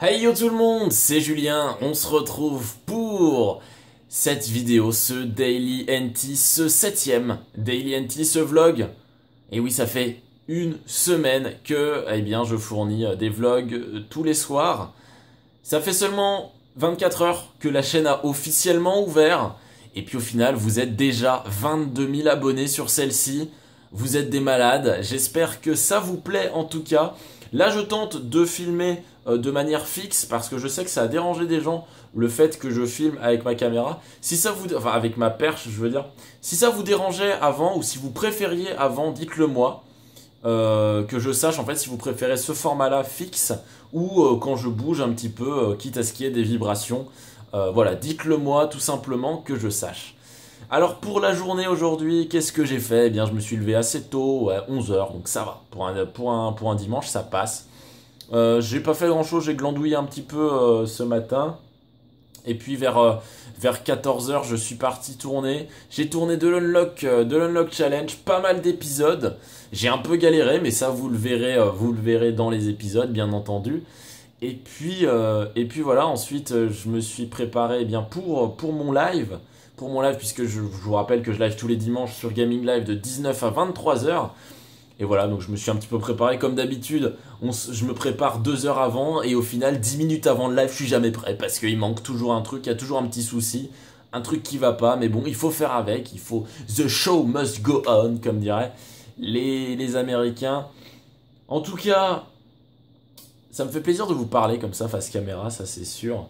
Hey yo tout le monde, c'est Julien, on se retrouve pour cette vidéo, ce Daily NT, ce 7e Daily NT, ce vlog. Et oui, ça fait une semaine que je fournis des vlogs tous les soirs. Ça fait seulement 24 heures que la chaîne a officiellement ouvert. Et puis au final, vous êtes déjà 22 000 abonnés sur celle-ci. Vous êtes des malades, j'espère que ça vous plaît en tout cas. Là, je tente de filmer de manière fixe parce que je sais que ça a dérangé des gens le fait que je filme avec ma caméra. Si ça vous, enfin avec ma perche, je veux dire. Si ça vous dérangeait avant ou si vous préfériez avant, dites-le moi. Que je sache en fait si vous préférez ce format-là fixe ou quand je bouge un petit peu, quitte à ce qu'il y ait des vibrations. Voilà, dites-le moi tout simplement que je sache. Alors pour la journée aujourd'hui, qu'est-ce que j'ai fait? Eh bien, je me suis levé assez tôt, ouais, 11 heures, donc ça va. Pour un dimanche, ça passe. J'ai pas fait grand-chose, j'ai glandouillé un petit peu ce matin. Et puis vers 14 heures, je suis parti tourner. J'ai tourné de l'Unlock Challenge, pas mal d'épisodes. J'ai un peu galéré, mais ça vous le verrez dans les épisodes, bien entendu. Et puis voilà, ensuite je me suis préparé pour mon live. Pour mon live, puisque je vous rappelle que je live tous les dimanches sur Gaming Live de 19 à 23 heures. Et voilà, donc je me suis un petit peu préparé comme d'habitude. Je me prépare 2 heures avant et au final 10 minutes avant le live, je suis jamais prêt parce qu'il manque toujours un truc, il y a toujours un petit souci, un truc qui va pas. Mais bon, il faut faire avec, il faut the show must go on, comme diraient les Américains. En tout cas, ça me fait plaisir de vous parler comme ça face caméra, ça c'est sûr.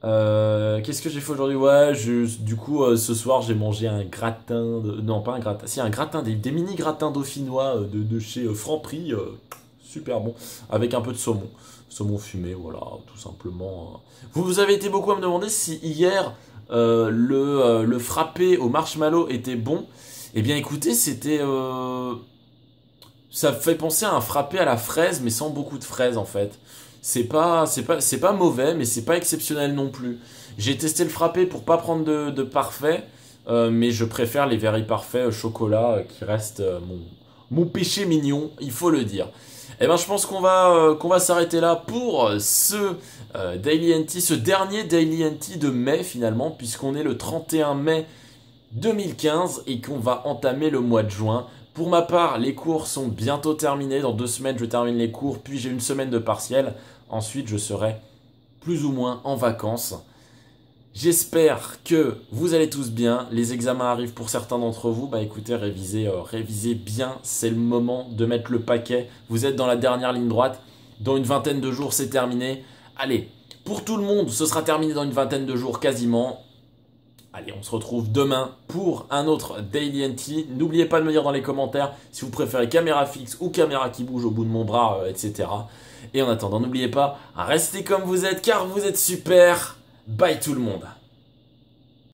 Qu'est-ce que j'ai fait aujourd'hui? Ouais, du coup, ce soir, j'ai mangé un gratin de... Non, pas un gratin, si un gratin, des mini gratins dauphinois de chez Franprix, super bon, avec un peu de saumon. Saumon fumé, voilà, tout simplement. Vous avez été beaucoup à me demander si hier, le frappé au marshmallow était bon. Eh bien, écoutez, c'était... Ça fait penser à un frappé à la fraise, mais sans beaucoup de fraises, en fait. C'est pas mauvais, mais c'est pas exceptionnel non plus. J'ai testé le frappé pour pas prendre de parfait, mais je préfère les very parfaits chocolat qui restent mon péché mignon, il faut le dire. Eh ben, je pense qu'on va s'arrêter là pour ce Daily NT, ce dernier Daily NT de mai finalement, puisqu'on est le 31 mai 2015 et qu'on va entamer le mois de juin. Pour ma part, les cours sont bientôt terminés. Dans 2 semaines, je termine les cours, puis j'ai une semaine de partiel. Ensuite, je serai plus ou moins en vacances. J'espère que vous allez tous bien. Les examens arrivent pour certains d'entre vous. Bah écoutez, révisez bien. C'est le moment de mettre le paquet. Vous êtes dans la dernière ligne droite. Dans une vingtaine de jours, c'est terminé. Allez, pour tout le monde, ce sera terminé dans une vingtaine de jours quasiment. Allez, on se retrouve demain pour un autre Daily NT. N'oubliez pas de me dire dans les commentaires si vous préférez caméra fixe ou caméra qui bouge au bout de mon bras, etc. Et en attendant, n'oubliez pas, restez comme vous êtes car vous êtes super. Bye tout le monde.